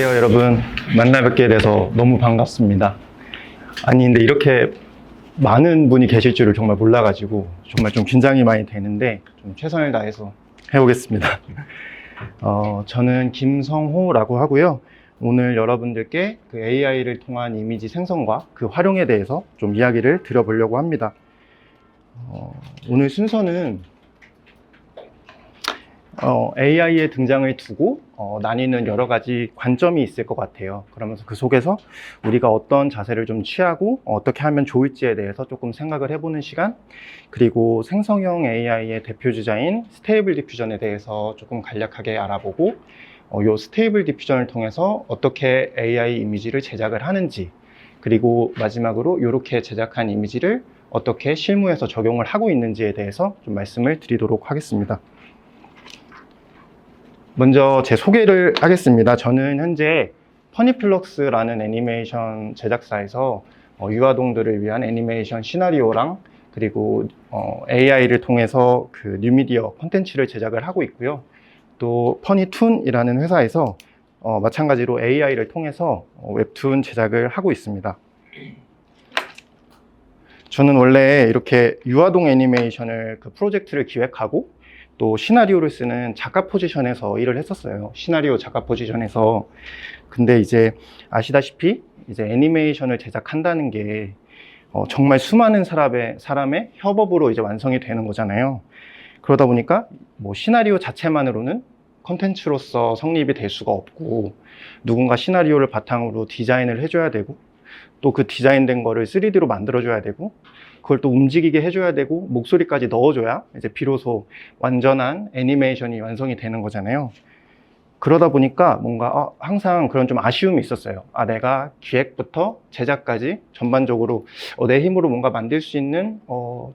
안녕하세요, 여러분. 만나 뵙게 돼서 너무 반갑습니다. 아니, 근데 이렇게 많은 분이 계실 줄을 정말 몰라가지고 정말 좀 긴장이 많이 되는데 좀 최선을 다해서 해보겠습니다. 저는 김성호라고 하고요. 오늘 여러분들께 그 AI를 통한 이미지 생성과 그 활용에 대해서 좀 이야기를 드려보려고 합니다. 오늘 순서는 AI의 등장을 두고 나뉘는 여러 가지 관점이 있을 것 같아요. 그러면서 그 속에서 우리가 어떤 자세를 좀 취하고 어떻게 하면 좋을지에 대해서 조금 생각을 해보는 시간, 그리고 생성형 AI의 대표 주자인 스테이블 디퓨전에 대해서 조금 간략하게 알아보고 이 스테이블 디퓨전을 통해서 어떻게 AI 이미지를 제작을 하는지, 그리고 마지막으로 이렇게 제작한 이미지를 어떻게 실무에서 적용을 하고 있는지에 대해서 좀 말씀을 드리도록 하겠습니다. 먼저 제 소개를 하겠습니다. 저는 현재 퍼니플럭스라는 애니메이션 제작사에서 유아동들을 위한 애니메이션 시나리오랑 그리고 AI를 통해서 그 뉴미디어 콘텐츠를 제작을 하고 있고요. 또 퍼니툰이라는 회사에서 마찬가지로 AI를 통해서 웹툰 제작을 하고 있습니다. 저는 원래 이렇게 유아동 애니메이션을 그 프로젝트를 기획하고 또 시나리오를 쓰는 작가 포지션에서 일을 했었어요. 시나리오 작가 포지션에서. 근데 이제 아시다시피 이제 애니메이션을 제작한다는 게 정말 수많은 사람의 협업으로 이제 완성이 되는 거잖아요. 그러다 보니까 뭐 시나리오 자체만으로는 컨텐츠로서 성립이 될 수가 없고, 누군가 시나리오를 바탕으로 디자인을 해줘야 되고, 또 그 디자인된 거를 3D로 만들어줘야 되고, 그걸 또 움직이게 해줘야 되고, 목소리까지 넣어줘야 이제 비로소 완전한 애니메이션이 완성이 되는 거잖아요. 그러다 보니까 뭔가 항상 그런 좀 아쉬움이 있었어요. 내가 기획부터 제작까지 전반적으로 내 힘으로 뭔가 만들 수 있는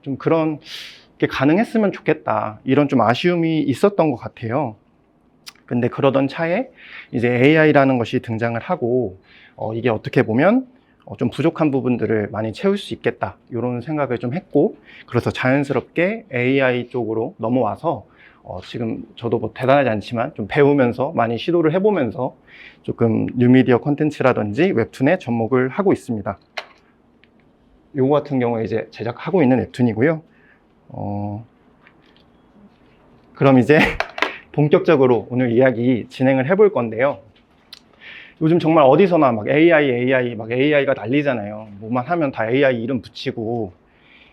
좀 그런 게 가능했으면 좋겠다, 이런 좀 아쉬움이 있었던 것 같아요. 근데 그러던 차에 이제 AI라는 것이 등장을 하고 이게 어떻게 보면 좀 부족한 부분들을 많이 채울 수 있겠다, 이런 생각을 좀 했고, 그래서 자연스럽게 AI 쪽으로 넘어와서 지금 저도 뭐 대단하지 않지만 좀 배우면서 많이 시도를 해보면서 조금 뉴미디어 콘텐츠라든지 웹툰에 접목을 하고 있습니다. 요거 같은 경우에 이제 제작하고 있는 웹툰이고요. 그럼 이제 본격적으로 오늘 이야기 진행을 해볼 건데요. 요즘 정말 어디서나 막 AI가 난리잖아요. 뭐만 하면 다 AI 이름 붙이고.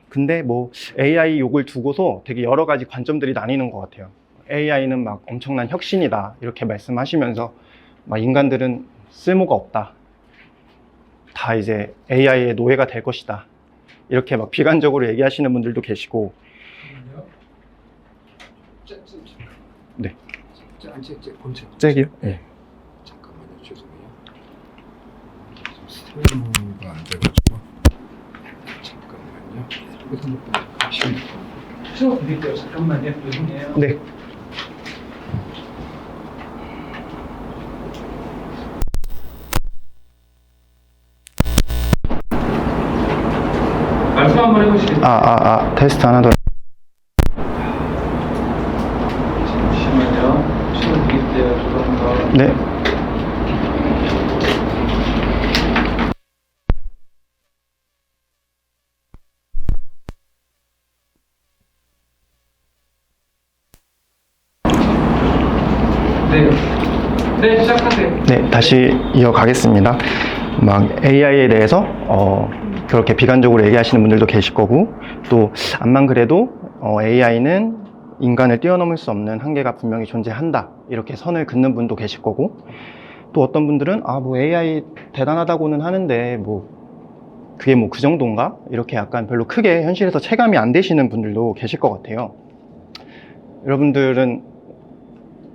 근데 뭐 AI 욕을 두고서 되게 여러 가지 관점들이 나뉘는 것 같아요. AI는 막 엄청난 혁신이다, 이렇게 말씀하시면서 막 인간들은 쓸모가 없다, 다 이제 AI의 노예가 될 것이다, 이렇게 막 비관적으로 얘기하시는 분들도 계시고. 네. 잭이요? 네. 잠깐만요, 죄송해요. 스테레오가 안 돼가지고. 잠깐만요. 치워드릴게요. 잠깐만요. 죄송해요. 네. 말씀 한번 해보시겠어요? 테스트 하나 더. 잠시만요. 치워드릴게요. 죄송합니다. 네. 네, 시작하세요. 네, 다시 이어가겠습니다. 막 AI에 대해서 그렇게 비관적으로 얘기하시는 분들도 계실 거고, 또 암만 그래도 AI는 인간을 뛰어넘을 수 없는 한계가 분명히 존재한다, 이렇게 선을 긋는 분도 계실 거고, 또 어떤 분들은 뭐 AI 대단하다고는 하는데 뭐 그게 뭐 그 정도인가? 이렇게 약간 별로 크게 현실에서 체감이 안 되시는 분들도 계실 것 같아요. 여러분들은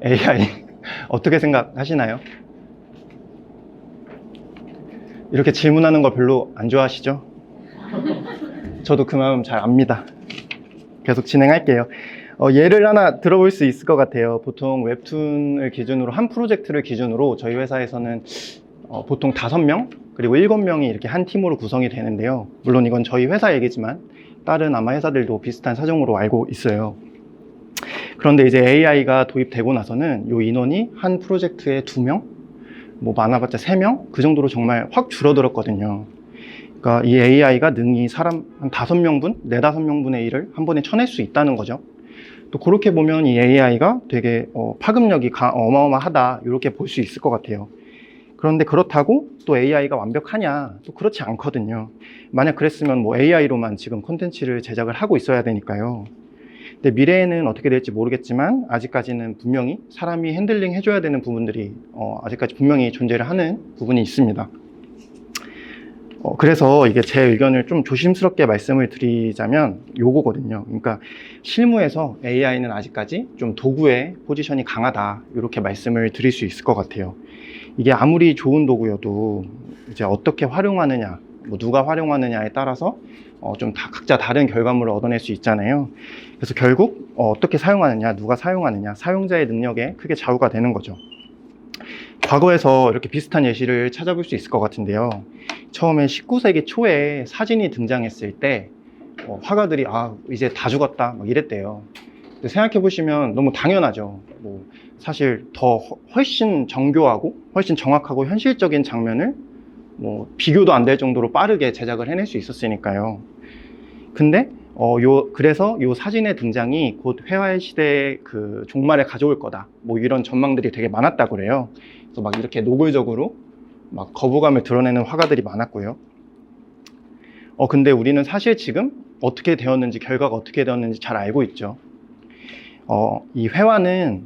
AI 어떻게 생각하시나요? 이렇게 질문하는 걸 별로 안 좋아하시죠? 저도 그 마음 잘 압니다. 계속 진행할게요. 예를 하나 들어볼 수 있을 것 같아요. 보통 웹툰을 기준으로, 한 프로젝트를 기준으로 저희 회사에서는 보통 5명 그리고 7명이 이렇게 한 팀으로 구성이 되는데요. 물론 이건 저희 회사 얘기지만 다른 아마 회사들도 비슷한 사정으로 알고 있어요. 그런데 이제 AI가 도입되고 나서는 이 인원이 한 프로젝트에 2명, 뭐 많아봤자 3명? 그 정도로 정말 확 줄어들었거든요. 그러니까 이 AI가 능히 사람 한 5명분, 4, 5명분의 일을 한 번에 쳐낼 수 있다는 거죠. 또 그렇게 보면 이 AI가 되게 파급력이 어마어마하다 이렇게 볼 수 있을 것 같아요. 그런데 그렇다고 또 AI가 완벽하냐? 또 그렇지 않거든요. 만약 그랬으면 뭐 AI로만 지금 콘텐츠를 제작을 하고 있어야 되니까요. 근데 미래에는 어떻게 될지 모르겠지만 아직까지는 분명히 사람이 핸들링 해줘야 되는 부분들이 아직까지 분명히 존재를 하는 부분이 있습니다. 그래서 이게 제 의견을 좀 조심스럽게 말씀을 드리자면 요거거든요. 그러니까 실무에서 AI는 아직까지 좀 도구의 포지션이 강하다 이렇게 말씀을 드릴 수 있을 것 같아요. 이게 아무리 좋은 도구여도 이제 어떻게 활용하느냐, 뭐 누가 활용하느냐에 따라서 좀 각자 다른 결과물을 얻어낼 수 있잖아요. 그래서 결국 어떻게 사용하느냐, 누가 사용하느냐, 사용자의 능력에 크게 좌우가 되는 거죠. 과거에서 이렇게 비슷한 예시를 찾아볼 수 있을 것 같은데요. 처음에 19세기 초에 사진이 등장했을 때 화가들이 이제 다 죽었다 막 이랬대요. 근데 생각해 보시면 너무 당연하죠. 뭐 사실 더 훨씬 정교하고 훨씬 정확하고 현실적인 장면을 뭐 비교도 안 될 정도로 빠르게 제작을 해낼 수 있었으니까요. 근데 그래서 요 사진의 등장이 곧 회화의 시대의 그 종말에 가져올 거다. 뭐 이런 전망들이 되게 많았다고 그래요. 그래서 막 이렇게 노골적으로 막 거부감을 드러내는 화가들이 많았고요. 근데 우리는 사실 지금 어떻게 되었는지, 결과가 어떻게 되었는지 잘 알고 있죠. 이 회화는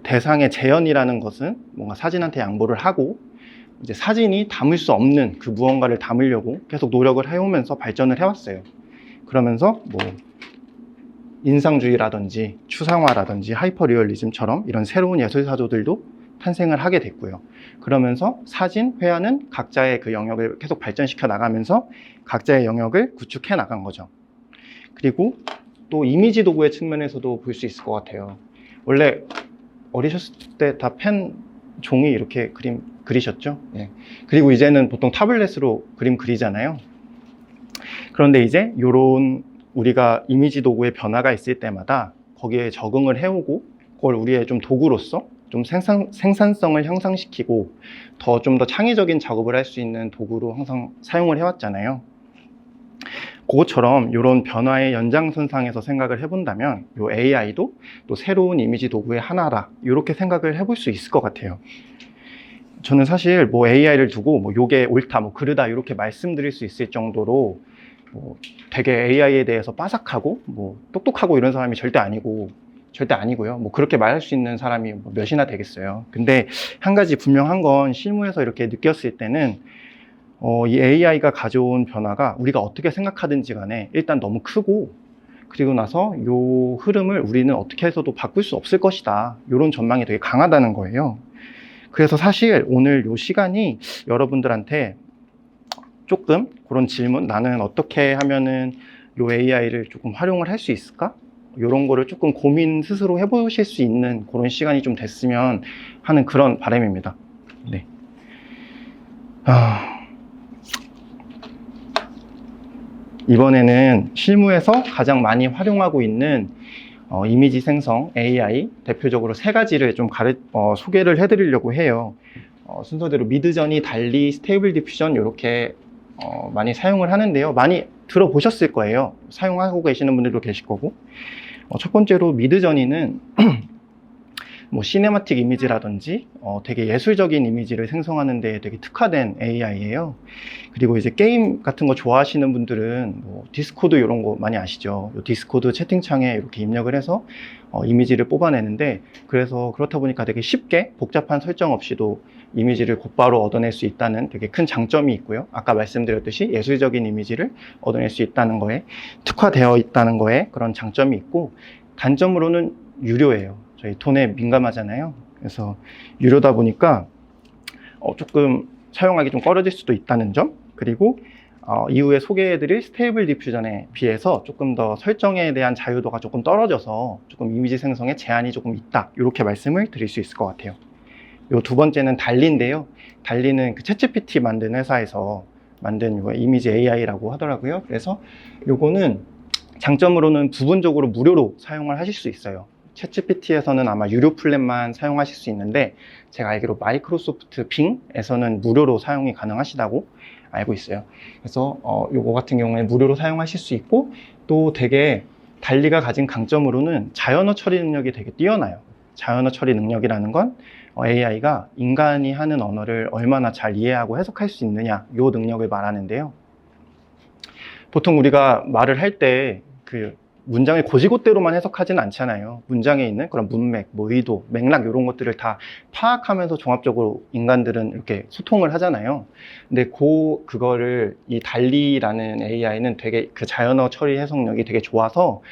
대상의 재현이라는 것은 뭔가 사진한테 양보를 하고 이제 사진이 담을 수 없는 그 무언가를 담으려고 계속 노력을 해오면서 발전을 해왔어요. 그러면서 뭐 인상주의라든지 추상화라든지 하이퍼리얼리즘처럼 이런 새로운 예술사조들도 탄생을 하게 됐고요. 그러면서 사진, 회화는 각자의 그 영역을 계속 발전시켜 나가면서 각자의 영역을 구축해 나간 거죠. 그리고 또 이미지 도구의 측면에서도 볼 수 있을 것 같아요. 원래 어리셨을 때 다 펜, 종이 이렇게 그림 그리셨죠? 예. 그리고 이제는 보통 타블렛으로 그림 그리잖아요. 그런데 이제 이런 우리가 이미지 도구의 변화가 있을 때마다 거기에 적응을 해오고 그걸 우리의 좀 도구로서 좀 생산성을 향상시키고 좀 더 창의적인 작업을 할 수 있는 도구로 항상 사용을 해왔잖아요. 그것처럼 이런 변화의 연장선상에서 생각을 해본다면 이 AI도 또 새로운 이미지 도구의 하나라 이렇게 생각을 해볼 수 있을 것 같아요. 저는 사실 뭐 AI를 두고 뭐 요게 옳다, 뭐 그르다 이렇게 말씀드릴 수 있을 정도로 뭐 되게 AI에 대해서 빠삭하고 뭐 똑똑하고 이런 사람이 절대 아니고요. 뭐 그렇게 말할 수 있는 사람이 뭐 몇이나 되겠어요. 근데 한 가지 분명한 건 실무에서 이렇게 느꼈을 때는 이 AI가 가져온 변화가 우리가 어떻게 생각하든지 간에 일단 너무 크고 그리고 나서 요 흐름을 우리는 어떻게 해서도 바꿀 수 없을 것이다. 이런 전망이 되게 강하다는 거예요. 그래서 사실 오늘 요 시간이 여러분들한테 조금 그런 질문, 나는 어떻게 하면은 요 AI를 조금 활용을 할 수 있을까? 이런 거를 조금 고민 스스로 해보실 수 있는 그런 시간이 좀 됐으면 하는 그런 바람입니다. 네. 이번에는 실무에서 가장 많이 활용하고 있는 이미지 생성 AI 대표적으로 3가지를 좀 소개를 해드리려고 해요. 순서대로 미드저니, 달리, 스테이블 디퓨전 이렇게 많이 사용을 하는데요. 많이 들어보셨을 거예요. 사용하고 계시는 분들도 계실 거고. 첫 번째로 미드저니는 뭐 시네마틱 이미지라든지 되게 예술적인 이미지를 생성하는 데 되게 특화된 AI예요. 그리고 이제 게임 같은 거 좋아하시는 분들은 뭐 디스코드 이런 거 많이 아시죠? 디스코드 채팅창에 이렇게 입력을 해서 이미지를 뽑아내는데, 그래서 그렇다 보니까 되게 쉽게 복잡한 설정 없이도 이미지를 곧바로 얻어낼 수 있다는 되게 큰 장점이 있고요. 아까 말씀드렸듯이 예술적인 이미지를 얻어낼 수 있다는 거에 특화되어 있다는 거에 그런 장점이 있고, 단점으로는 유료예요. 저희 돈에 민감하잖아요. 그래서 유료다 보니까 조금 사용하기 좀 꺼려질 수도 있다는 점, 그리고 이후에 소개해드릴 스테이블 디퓨전에 비해서 조금 더 설정에 대한 자유도가 조금 떨어져서 조금 이미지 생성에 제한이 조금 있다, 이렇게 말씀을 드릴 수 있을 것 같아요. 요 두 번째는 달리인데요. 달리는 그 챗GPT 만든 회사에서 만든 요 이미지 AI라고 하더라고요. 그래서 요거는 장점으로는 부분적으로 무료로 사용을 하실 수 있어요. 챗GPT에서는 아마 유료 플랜만 사용하실 수 있는데 제가 알기로 마이크로소프트 빙에서는 무료로 사용이 가능하시다고 알고 있어요. 그래서 요거 같은 경우에 무료로 사용하실 수 있고 또 되게 달리가 가진 강점으로는 자연어 처리 능력이 되게 뛰어나요. 자연어 처리 능력이라는 건 AI가 인간이 하는 언어를 얼마나 잘 이해하고 해석할 수 있느냐 요 능력을 말하는데요. 보통 우리가 말을 할 때 그 문장을 곧이곧대로만 해석하지는 않잖아요. 문장에 있는 그런 문맥, 뭐 의도, 맥락 이런 것들을 다 파악하면서 종합적으로 인간들은 이렇게 소통을 하잖아요. 근데 그거를 이 달리라는 AI는 되게 그 자연어 처리 해석력이 되게 좋아서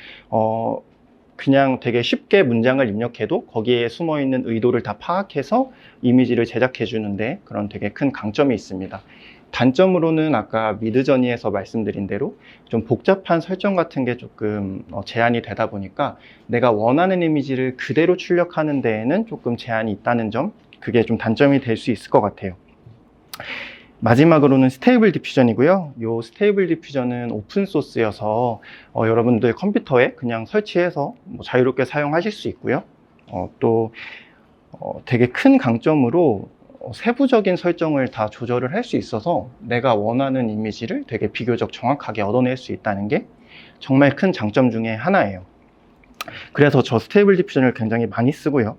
그냥 되게 쉽게 문장을 입력해도 거기에 숨어 있는 의도를 다 파악해서 이미지를 제작해 주는데 그런 되게 큰 강점이 있습니다. 단점으로는 아까 미드저니에서 말씀드린 대로 좀 복잡한 설정 같은 게 조금 제한이 되다 보니까 내가 원하는 이미지를 그대로 출력하는 데에는 조금 제한이 있다는 점, 그게 좀 단점이 될 수 있을 것 같아요. 마지막으로는 스테이블 디퓨전이고요. 이 스테이블 디퓨전은 오픈 소스여서 여러분들 컴퓨터에 그냥 설치해서 뭐 자유롭게 사용하실 수 있고요. 또 되게 큰 강점으로 세부적인 설정을 다 조절을 할 수 있어서 내가 원하는 이미지를 되게 비교적 정확하게 얻어낼 수 있다는 게 정말 큰 장점 중에 하나예요. 그래서 저 스테이블 디퓨전을 굉장히 많이 쓰고요.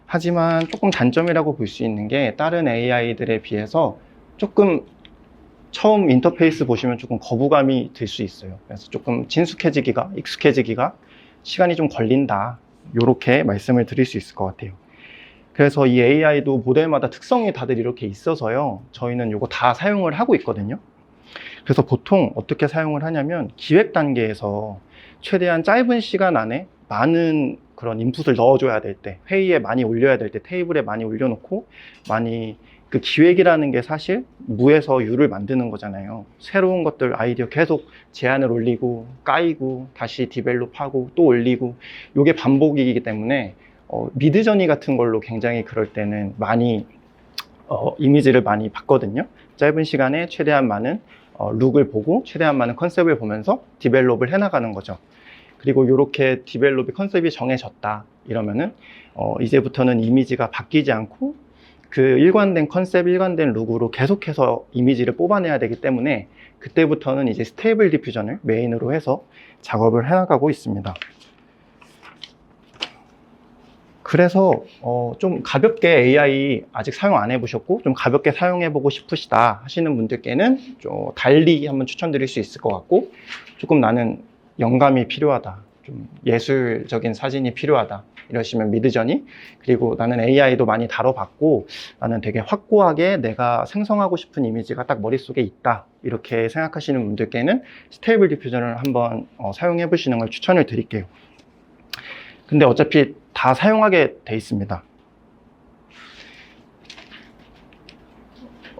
하지만 조금 단점이라고 볼 수 있는 게 다른 AI들에 비해서 조금 처음 인터페이스 보시면 조금 거부감이 들 수 있어요. 그래서 조금 친숙해지기가, 익숙해지기가 시간이 좀 걸린다. 이렇게 말씀을 드릴 수 있을 것 같아요. 그래서 이 AI도 모델마다 특성이 다들 이렇게 있어서요. 저희는 이거 다 사용을 하고 있거든요. 그래서 보통 어떻게 사용을 하냐면 기획 단계에서 최대한 짧은 시간 안에 많은 그런 인풋을 넣어줘야 될 때, 회의에 많이 올려야 될 때 테이블에 많이 올려놓고 많이 그 기획이라는 게 사실 무에서 유를 만드는 거잖아요. 새로운 것들 아이디어 계속 제안을 올리고 까이고 다시 디벨롭하고 또 올리고 이게 반복이기 때문에 미드저니 같은 걸로 굉장히 그럴 때는 많이 이미지를 많이 봤거든요. 짧은 시간에 최대한 많은 룩을 보고 최대한 많은 컨셉을 보면서 디벨롭을 해나가는 거죠. 그리고 이렇게 디벨롭이 컨셉이 정해졌다 이러면은 이제부터는 이미지가 바뀌지 않고 그 일관된 컨셉, 일관된 룩으로 계속해서 이미지를 뽑아내야 되기 때문에 그때부터는 이제 스테이블 디퓨전을 메인으로 해서 작업을 해나가고 있습니다. 그래서 좀 가볍게 AI 아직 사용 안 해보셨고 좀 가볍게 사용해보고 싶으시다 하시는 분들께는 좀 달리 한번 추천드릴 수 있을 것 같고, 조금 나는 영감이 필요하다, 좀 예술적인 사진이 필요하다 이러시면 미드저니, 그리고 나는 AI도 많이 다뤄봤고 나는 되게 확고하게 내가 생성하고 싶은 이미지가 딱 머릿속에 있다 이렇게 생각하시는 분들께는 스테이블 디퓨전을 한번 사용해 보시는 걸 추천을 드릴게요. 근데 어차피 다 사용하게 돼 있습니다.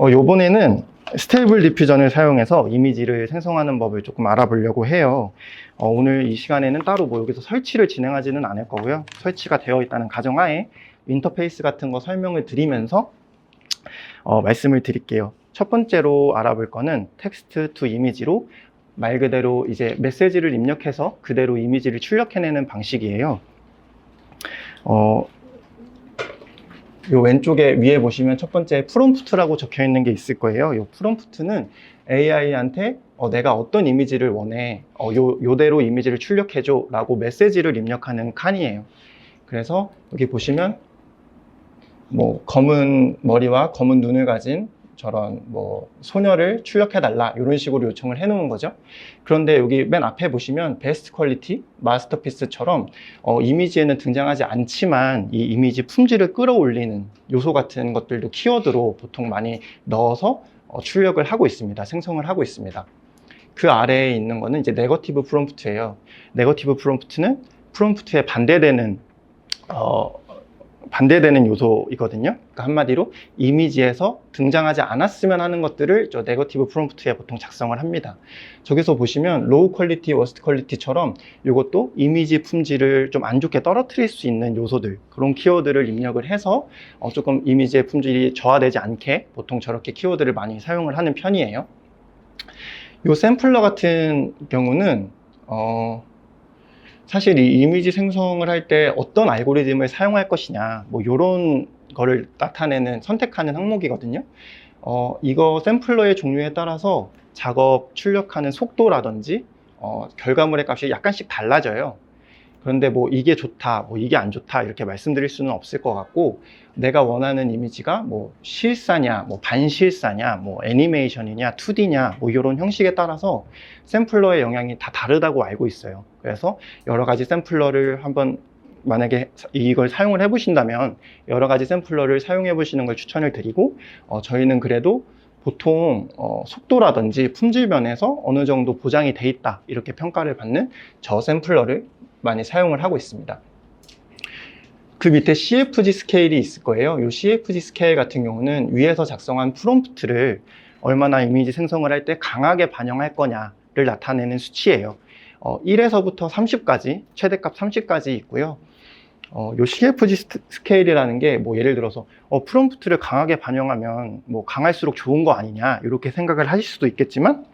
요번에는 스테이블 디퓨전을 사용해서 이미지를 생성하는 법을 조금 알아보려고 해요. 오늘 이 시간에는 따로 뭐 여기서 설치를 진행하지는 않을 거고요. 설치가 되어 있다는 가정하에 인터페이스 같은 거 설명을 드리면서 말씀을 드릴게요. 첫 번째로 알아볼 거는 텍스트 투 이미지로 말 그대로 이제 메시지를 입력해서 그대로 이미지를 출력해내는 방식이에요. 요 왼쪽에 위에 보시면 첫 번째 프롬프트라고 적혀 있는 게 있을 거예요. 요 프롬프트는 AI한테 내가 어떤 이미지를 원해, 요대로 이미지를 출력해줘 라고 메시지를 입력하는 칸이에요. 그래서 여기 보시면 뭐 검은 머리와 검은 눈을 가진 저런 뭐 소녀를 출력해달라 이런 식으로 요청을 해놓은 거죠. 그런데 여기 맨 앞에 보시면 베스트 퀄리티, 마스터피스처럼 이미지에는 등장하지 않지만 이 이미지 품질을 끌어올리는 요소 같은 것들도 키워드로 보통 많이 넣어서 출력을 하고 있습니다. 생성을 하고 있습니다. 그 아래에 있는 거는 이제 네거티브 프롬프트예요. 네거티브 프롬프트는 프롬프트에 반대되는 요소이거든요. 그러니까 한마디로 이미지에서 등장하지 않았으면 하는 것들을 저 네거티브 프롬프트에 보통 작성을 합니다. 저기서 보시면 로우 퀄리티, 워스트 퀄리티처럼 이것도 이미지 품질을 좀 안 좋게 떨어뜨릴 수 있는 요소들, 그런 키워드를 입력을 해서 조금 이미지의 품질이 저하되지 않게 보통 저렇게 키워드를 많이 사용을 하는 편이에요. 요 샘플러 같은 경우는 사실 이 이미지 생성을 할 때 어떤 알고리즘을 사용할 것이냐, 뭐 이런 거를 나타내는 선택하는 항목이거든요. 이거 샘플러의 종류에 따라서 작업 출력하는 속도라든지 결과물의 값이 약간씩 달라져요. 그런데 뭐 이게 좋다, 뭐 이게 안 좋다 이렇게 말씀드릴 수는 없을 것 같고, 내가 원하는 이미지가 뭐 실사냐, 뭐 반실사냐, 뭐 애니메이션이냐, 2D냐, 뭐 이런 형식에 따라서 샘플러의 영향이 다 다르다고 알고 있어요. 그래서 여러 가지 샘플러를 한번 만약에 이걸 사용을 해보신다면 여러 가지 샘플러를 사용해 보시는 걸 추천을 드리고, 저희는 그래도 보통 속도라든지 품질 면에서 어느 정도 보장이 돼 있다 이렇게 평가를 받는 저 샘플러를 많이 사용을 하고 있습니다. 그 밑에 CFG 스케일이 있을 거예요. 이 CFG 스케일 같은 경우는 위에서 작성한 프롬프트를 얼마나 이미지 생성을 할 때 강하게 반영할 거냐를 나타내는 수치예요. 1에서부터 30까지, 최대값 30까지 있고요. 요 CFG 스케일이라는 게 뭐 예를 들어서 프롬프트를 강하게 반영하면 뭐 강할수록 좋은 거 아니냐 이렇게 생각을 하실 수도 있겠지만,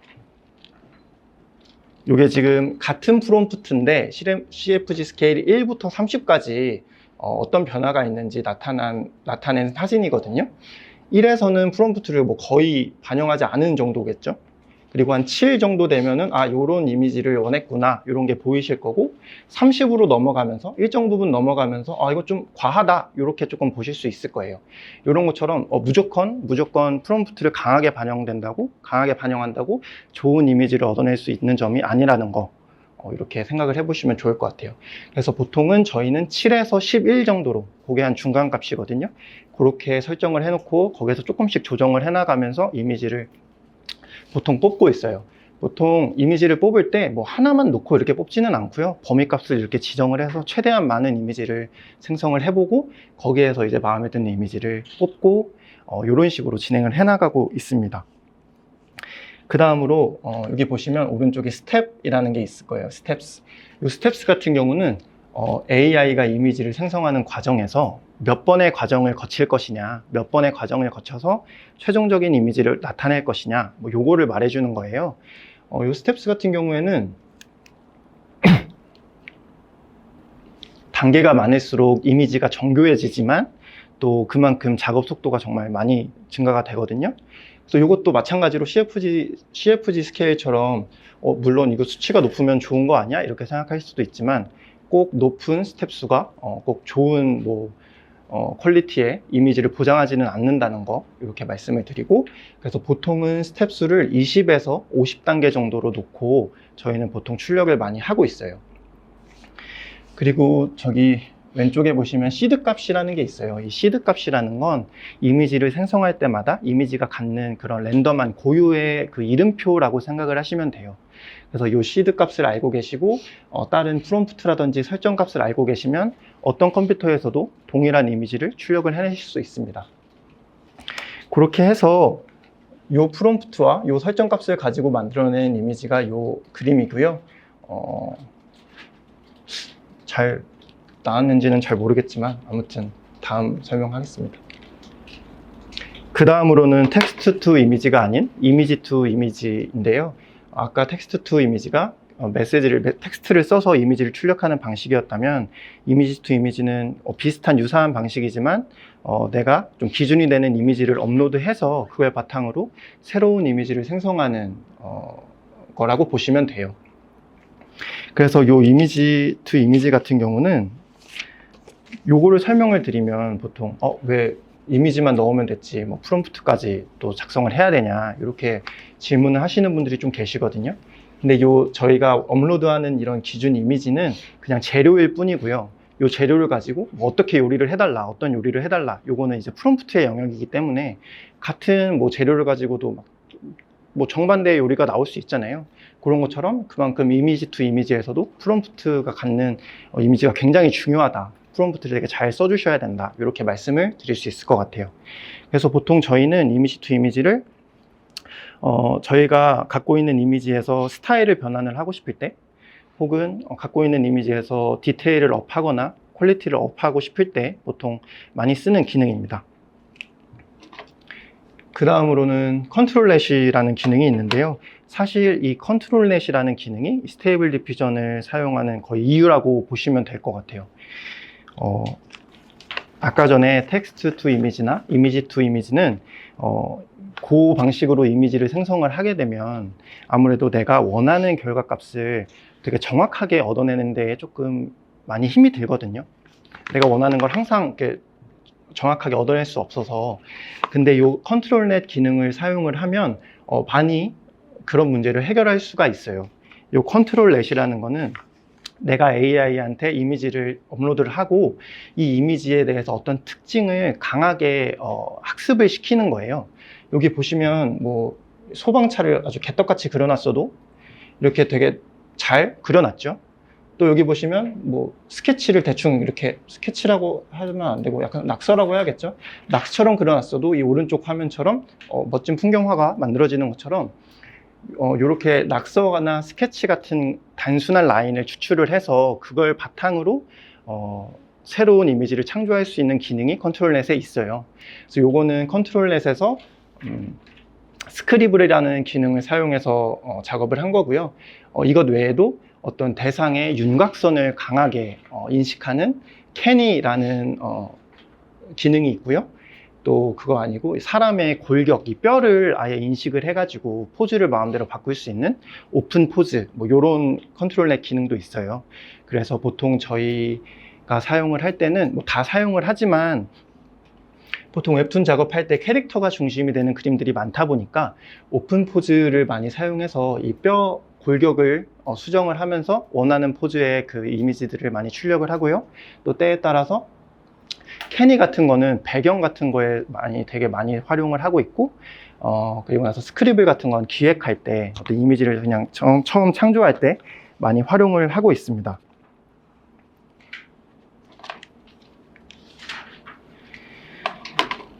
요게 지금 같은 프롬프트인데 CFG 스케일이 1부터 30까지 어떤 변화가 있는지 나타낸 사진이거든요. 1에서는 프롬프트를 뭐 거의 반영하지 않은 정도겠죠. 그리고 한 7 정도 되면은 요런 이미지를 원했구나 이런 게 보이실 거고, 30으로 넘어가면서 일정 부분 넘어가면서 이거 좀 과하다 이렇게 조금 보실 수 있을 거예요. 이런 것처럼 무조건 프롬프트를 강하게 반영한다고 좋은 이미지를 얻어낼 수 있는 점이 아니라는 거, 이렇게 생각을 해보시면 좋을 것 같아요. 그래서 보통은 저희는 7에서 11 정도로, 그게 한 중간 값이거든요. 그렇게 설정을 해놓고 거기에서 조금씩 조정을 해나가면서 이미지를 보통 뽑고 있어요. 보통 이미지를 뽑을 때 뭐 하나만 놓고 이렇게 뽑지는 않고요. 범위값을 이렇게 지정을 해서 최대한 많은 이미지를 생성을 해보고 거기에서 이제 마음에 드는 이미지를 뽑고 이런 식으로 진행을 해나가고 있습니다. 그 다음으로 여기 보시면 오른쪽에 스텝이라는 게 있을 거예요. 스텝스. 이 스텝스 같은 경우는 AI가 이미지를 생성하는 과정에서 몇 번의 과정을 거칠 것이냐, 몇 번의 과정을 거쳐서 최종적인 이미지를 나타낼 것이냐, 뭐 요거를 말해주는 거예요. 이 스텝스 같은 경우에는 단계가 많을수록 이미지가 정교해지지만 또 그만큼 작업 속도가 정말 많이 증가가 되거든요. 그래서 이것도 마찬가지로 CFG 스케일처럼 물론 이거 수치가 높으면 좋은 거 아니야? 이렇게 생각할 수도 있지만, 꼭 높은 스텝 수가 꼭 좋은 퀄리티의 이미지를 보장하지는 않는다는 거 이렇게 말씀을 드리고, 그래서 보통은 스텝 수를 20에서 50단계 정도로 놓고 저희는 보통 출력을 많이 하고 있어요. 그리고 저기 왼쪽에 보시면 시드 값이라는 게 있어요. 이 시드 값이라는 건 이미지를 생성할 때마다 이미지가 갖는 그런 랜덤한 고유의 그 이름표라고 생각을 하시면 돼요. 그래서 이 시드 값을 알고 계시고 다른 프롬프트라든지 설정 값을 알고 계시면 어떤 컴퓨터에서도 동일한 이미지를 출력을 해내실 수 있습니다. 그렇게 해서 이 프롬프트와 이 설정 값을 가지고 만들어낸 이미지가 이 그림이고요. 잘 나왔는지는 잘 모르겠지만 아무튼 다음 설명하겠습니다. 그 다음으로는 텍스트 투 이미지가 아닌 이미지 투 이미지인데요. 아까 텍스트 투 이미지가 텍스트를 써서 이미지를 출력하는 방식이었다면, 이미지 투 이미지는 비슷한 유사한 방식이지만 내가 좀 기준이 되는 이미지를 업로드해서 그걸 바탕으로 새로운 이미지를 생성하는 거라고 보시면 돼요. 그래서 이 이미지 투 이미지 같은 경우는 요거를 설명을 드리면 보통 왜 이미지만 넣으면 됐지 뭐 프롬프트까지 또 작성을 해야 되냐 이렇게 질문을 하시는 분들이 좀 계시거든요. 근데 저희가 업로드하는 이런 기준 이미지는 그냥 재료일 뿐이고요. 요 재료를 가지고 뭐 어떻게 요리를 해달라, 어떤 요리를 해달라, 요거는 이제 프롬프트의 영역이기 때문에 같은 뭐 재료를 가지고도 뭐 정반대의 요리가 나올 수 있잖아요. 그런 것처럼 그만큼 이미지 투 이미지에서도 프롬프트가 갖는 이미지가 굉장히 중요하다. 프롬프트를 되게 잘 써주셔야 된다. 이렇게 말씀을 드릴 수 있을 것 같아요. 그래서 보통 저희는 이미지 투 이미지를 저희가 갖고 있는 이미지에서 스타일을 변환을 하고 싶을 때, 혹은 갖고 있는 이미지에서 디테일을 업하거나 퀄리티를 업하고 싶을 때 보통 많이 쓰는 기능입니다. 그 다음으로는 컨트롤넷이라는 기능이 있는데요. 사실 이 컨트롤넷이라는 기능이 스테이블 디퓨전을 사용하는 거의 이유라고 보시면 될 것 같아요. 아까 전에 텍스트 투 이미지나 이미지 투 이미지는 그 방식으로 이미지를 생성을 하게 되면 아무래도 내가 원하는 결과값을 되게 정확하게 얻어내는 데 조금 많이 힘이 들거든요. 내가 원하는 걸 항상 이렇게 정확하게 얻어낼 수 없어서. 근데 이 컨트롤넷 기능을 사용을 하면 많이 그런 문제를 해결할 수가 있어요. 이 컨트롤넷이라는 거는 내가 AI한테 이미지를 업로드를 하고 이 이미지에 대해서 어떤 특징을 강하게 학습을 시키는 거예요. 여기 보시면 뭐 소방차를 아주 개떡같이 그려놨어도 이렇게 되게 잘 그려놨죠. 또 여기 보시면 뭐 스케치를 대충 이렇게 스케치라고 하면 안 되고 약간 낙서라고 해야겠죠. 낙서처럼 그려놨어도 이 오른쪽 화면처럼 멋진 풍경화가 만들어지는 것처럼 이렇게 낙서나 스케치 같은 단순한 라인을 추출을 해서 그걸 바탕으로 새로운 이미지를 창조할 수 있는 기능이 컨트롤넷에 있어요. 그래서 요거는 컨트롤넷에서 스크리블이라는 기능을 사용해서 작업을 한 거고요. 이것 외에도 어떤 대상의 윤곽선을 강하게 인식하는 캐니라는 기능이 있고요. 또 그거 아니고 사람의 골격, 이 뼈를 아예 인식을 해가지고 포즈를 마음대로 바꿀 수 있는 오픈 포즈, 뭐 이런 컨트롤넷 기능도 있어요. 그래서 보통 저희가 사용을 할 때는 뭐 다 사용을 하지만 보통 웹툰 작업할 때 캐릭터가 중심이 되는 그림들이 많다 보니까 오픈 포즈를 많이 사용해서 이 뼈 골격을 수정을 하면서 원하는 포즈의 그 이미지들을 많이 출력을 하고요. 또 때에 따라서 캐니 같은 거는 배경 같은 거에 되게 많이 활용을 하고 있고, 그리고 나서 스크리블 같은 건 기획할 때 어떤 이미지를 그냥 처음 창조할 때 많이 활용을 하고 있습니다.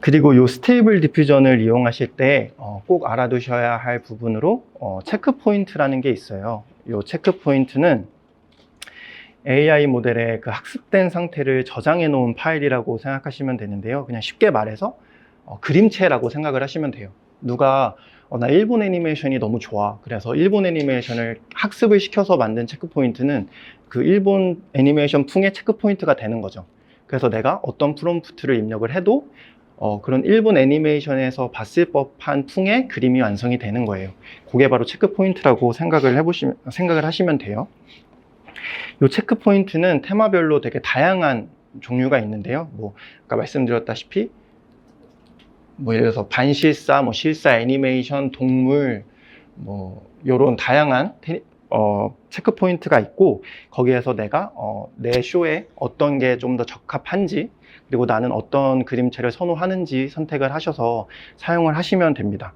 그리고 이 스테이블 디퓨전을 이용하실 때 꼭 알아두셔야 할 부분으로 체크 포인트라는 게 있어요. 이 체크 포인트는 AI 모델의 그 학습된 상태를 저장해 놓은 파일이라고 생각하시면 되는데요. 그냥 쉽게 말해서 그림체라고 생각을 하시면 돼요. 누가 나 일본 애니메이션이 너무 좋아, 그래서 일본 애니메이션을 학습을 시켜서 만든 체크 포인트는 그 일본 애니메이션 풍의 체크 포인트가 되는 거죠. 그래서 내가 어떤 프롬프트를 입력을 해도 그런 일본 애니메이션에서 봤을 법한 풍의 그림이 완성이 되는 거예요. 그게 바로 체크 포인트라고 생각을 하시면 돼요. 이 체크 포인트는 테마별로 되게 다양한 종류가 있는데요. 뭐 아까 말씀드렸다시피 뭐 예를 들어서 반실사, 뭐 실사, 애니메이션, 동물, 뭐 이런 다양한 체크 포인트가 있고, 거기에서 내가 내 쇼에 어떤 게 좀 더 적합한지, 그리고 나는 어떤 그림체를 선호하는지 선택을 하셔서 사용을 하시면 됩니다.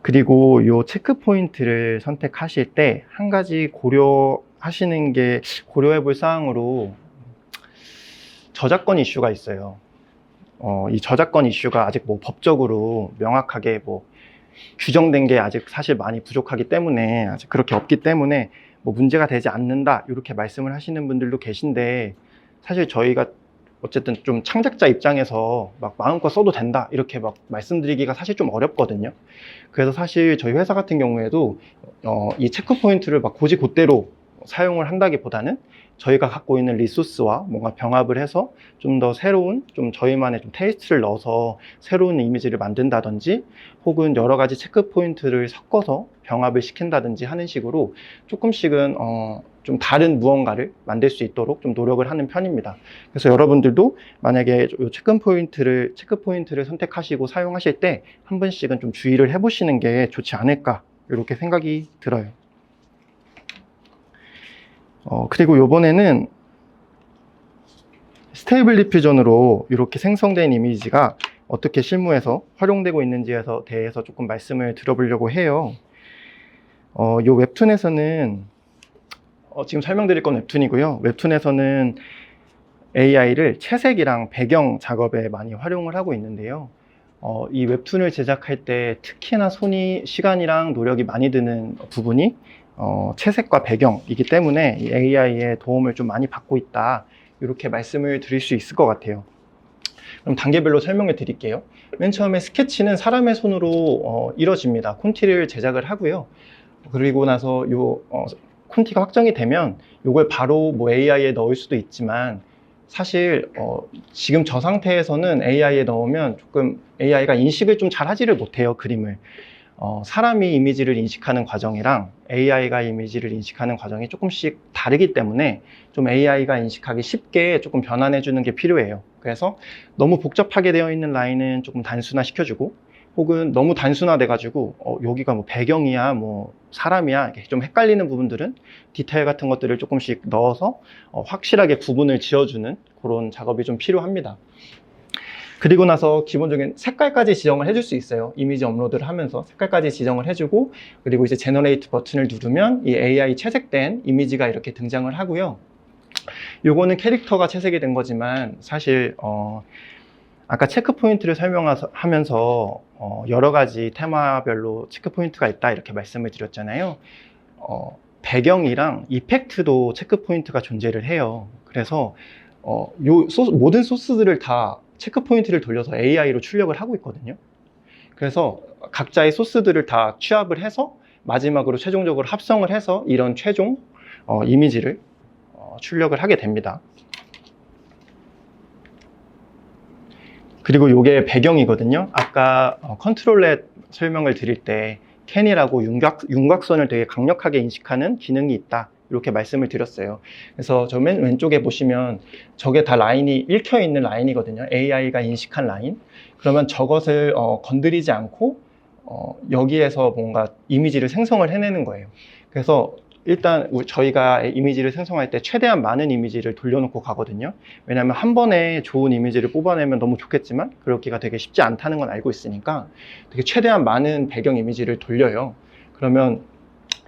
그리고 이 체크 포인트를 선택하실 때 한 가지 고려해 볼 사항으로 저작권 이슈가 있어요. 이 저작권 이슈가 아직 뭐 법적으로 명확하게 뭐 규정된 게 아직 사실 많이 부족하기 때문에, 아직 그렇게 없기 때문에 뭐 문제가 되지 않는다 이렇게 말씀을 하시는 분들도 계신데, 사실 저희가 어쨌든 좀 창작자 입장에서 막 마음껏 써도 된다 이렇게 막 말씀드리기가 사실 좀 어렵거든요. 그래서 사실 저희 회사 같은 경우에도 이 체크 포인트를 막 곧이곧대로 사용을 한다기보다는 저희가 갖고 있는 리소스와 뭔가 병합을 해서 좀 더 새로운, 좀 저희만의 좀 테이스트를 넣어서 새로운 이미지를 만든다든지, 혹은 여러 가지 체크 포인트를 섞어서 병합을 시킨다든지 하는 식으로 조금씩은 좀 다른 무언가를 만들 수 있도록 좀 노력을 하는 편입니다. 그래서 여러분들도 만약에 이 체크 포인트를 선택하시고 사용하실 때 한 번씩은 좀 주의를 해보시는 게 좋지 않을까 이렇게 생각이 들어요. 그리고 이번에는 스테이블 디퓨전으로 이렇게 생성된 이미지가 어떻게 실무에서 활용되고 있는지에 대해서 조금 말씀을 드려보려고 해요. 이 웹툰에서는 지금 설명드릴 건 웹툰이고요. 웹툰에서는 AI를 채색이랑 배경 작업에 많이 활용을 하고 있는데요. 이 웹툰을 제작할 때 특히나 시간이랑 노력이 많이 드는 부분이 채색과 배경이기 때문에 이 AI의 도움을 좀 많이 받고 있다, 이렇게 말씀을 드릴 수 있을 것 같아요. 그럼 단계별로 설명을 드릴게요. 맨 처음에 스케치는 사람의 손으로 이뤄집니다. 콘티를 제작을 하고요. 그리고 나서 콘티가 확정이 되면 이걸 바로 뭐 AI에 넣을 수도 있지만 사실 지금 저 상태에서는 AI에 넣으면 조금 AI가 인식을 좀 잘 하지를 못해요, 그림을. 사람이 이미지를 인식하는 과정이랑 AI가 이미지를 인식하는 과정이 조금씩 다르기 때문에 좀 AI가 인식하기 쉽게 조금 변환해 주는 게 필요해요. 그래서 너무 복잡하게 되어 있는 라인은 조금 단순화 시켜주고, 혹은 너무 단순화돼 가지고 여기가 뭐 배경이야 뭐 사람이야 이렇게 좀 헷갈리는 부분들은 디테일 같은 것들을 조금씩 넣어서 확실하게 구분을 지어주는 그런 작업이 좀 필요합니다. 그리고 나서 기본적인 색깔까지 지정을 해줄 수 있어요. 이미지 업로드를 하면서 색깔까지 지정을 해주고, 그리고 이제 제너레이트 버튼을 누르면 이 AI 채색된 이미지가 이렇게 등장을 하고요. 요거는 캐릭터가 채색이 된 거지만 사실 아까 체크 포인트를 설명하면서 여러 가지 테마별로 체크 포인트가 있다 이렇게 말씀을 드렸잖아요. 배경이랑 이펙트도 체크 포인트가 존재를 해요. 그래서 모든 소스들을 다 체크 포인트를 돌려서 AI로 출력을 하고 있거든요. 그래서 각자의 소스들을 다 취합을 해서 마지막으로 최종적으로 합성을 해서 이런 최종 이미지를 출력을 하게 됩니다. 그리고 이게 배경이거든요. 아까 컨트롤렛 설명을 드릴 때 캔이라고 윤곽선을 되게 강력하게 인식하는 기능이 있다 이렇게 말씀을 드렸어요. 그래서 저 맨 왼쪽에 보시면 저게 다 라인이 읽혀 있는 라인이거든요. AI가 인식한 라인. 그러면 저것을 건드리지 않고 여기에서 뭔가 이미지를 생성을 해내는 거예요. 그래서 일단 저희가 이미지를 생성할 때 최대한 많은 이미지를 돌려놓고 가거든요. 왜냐하면 한 번에 좋은 이미지를 뽑아내면 너무 좋겠지만 그렇기가 되게 쉽지 않다는 건 알고 있으니까 되게 최대한 많은 배경 이미지를 돌려요. 그러면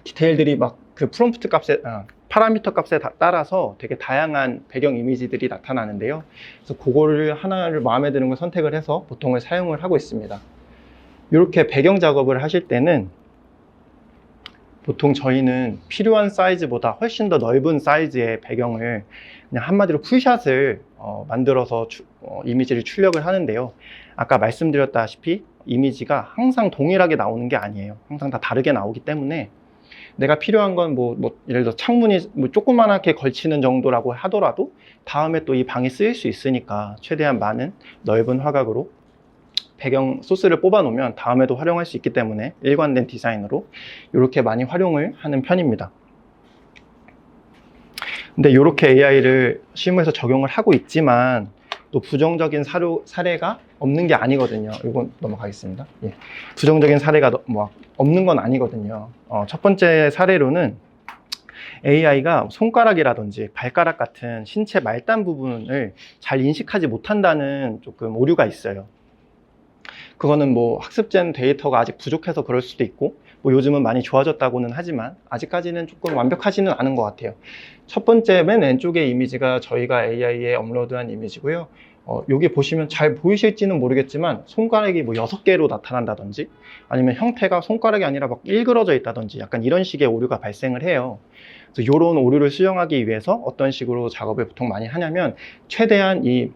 디테일들이 막 그 프롬프트 값에 파라미터 값에 따라서 되게 다양한 배경 이미지들이 나타나는데요. 그래서 그거를 하나를 마음에 드는 걸 선택을 해서 보통을 사용을 하고 있습니다. 이렇게 배경 작업을 하실 때는 보통 저희는 필요한 사이즈보다 훨씬 더 넓은 사이즈의 배경을 그냥 한마디로 풀샷을 만들어서 이미지를 출력을 하는데요. 아까 말씀드렸다시피 이미지가 항상 동일하게 나오는 게 아니에요. 항상 다 다르게 나오기 때문에 내가 필요한 건 예를 들어 창문이 조그만하게 걸치는 정도라고 하더라도 다음에 또 이 방이 쓰일 수 있으니까 최대한 많은 넓은 화각으로 배경 소스를 뽑아 놓으면 다음에도 활용할 수 있기 때문에 일관된 디자인으로 이렇게 많이 활용을 하는 편입니다. 근데 이렇게 AI를 실무에서 적용을 하고 있지만 또 부정적인 사례가 없는 게 아니거든요. 이건 넘어가겠습니다. 예. 부정적인 사례가 없는 건 아니거든요. 첫 번째 사례로는 AI가 손가락이라든지 발가락 같은 신체 말단 부분을 잘 인식하지 못한다는 조금 오류가 있어요. 그거는 학습된 데이터가 아직 부족해서 그럴 수도 있고, 요즘은 많이 좋아졌다고는 하지만 아직까지는 조금 완벽하지는 않은 것 같아요. 첫 번째 맨 왼쪽의 이미지가 저희가 AI에 업로드한 이미지고요. 여기 보시면 잘 보이실지는 모르겠지만 손가락이 6개로 나타난다든지 아니면 형태가 손가락이 아니라 막 일그러져 있다든지 약간 이런 식의 오류가 발생을 해요. 그래서 이런 오류를 수정하기 위해서 어떤 식으로 작업을 보통 많이 하냐면 최대한 이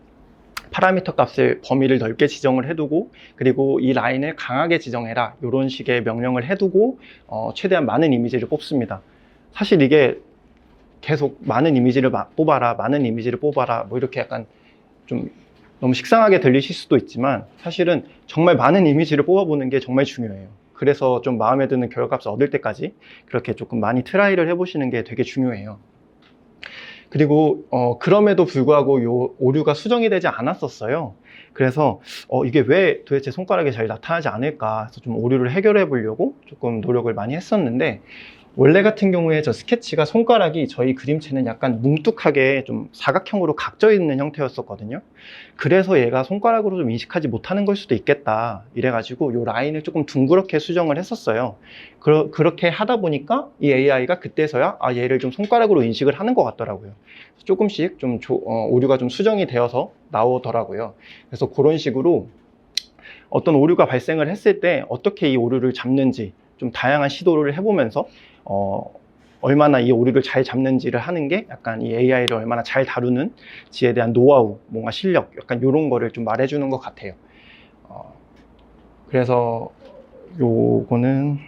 파라미터 값을 범위를 넓게 지정을 해두고, 그리고 이 라인을 강하게 지정해라 이런 식의 명령을 해두고 최대한 많은 이미지를 뽑습니다. 사실 이게 계속 많은 이미지를 뽑아라 많은 이미지를 뽑아라 이렇게 약간 좀 너무 식상하게 들리실 수도 있지만 사실은 정말 많은 이미지를 뽑아보는 게 정말 중요해요. 그래서 좀 마음에 드는 결과값을 얻을 때까지 그렇게 조금 많이 트라이를 해보시는 게 되게 중요해요. 그리고 그럼에도 불구하고 요 오류가 수정이 되지 않았었어요. 그래서 이게 왜 도대체 손가락이 잘 나타나지 않을까 해서 좀 오류를 해결해 보려고 조금 노력을 많이 했었는데, 원래 같은 경우에 저 스케치가 손가락이 저희 그림체는 약간 뭉툭하게 좀 사각형으로 각져 있는 형태였었거든요. 그래서 얘가 손가락으로 좀 인식하지 못하는 걸 수도 있겠다 이래가지고 요 라인을 조금 둥그렇게 수정을 했었어요. 그렇게 하다 보니까 이 AI가 그때서야 얘를 좀 손가락으로 인식을 하는 것 같더라고요. 조금씩 좀 오류가 좀 수정이 되어서 나오더라고요. 그래서 그런 식으로 어떤 오류가 발생을 했을 때 어떻게 이 오류를 잡는지 좀 다양한 시도를 해보면서 얼마나 이 오류를 잘 잡는지를 하는 게 약간 이 AI를 얼마나 잘 다루는지에 대한 노하우, 뭔가 실력, 약간 이런 거를 좀 말해주는 것 같아요. 그래서 요거는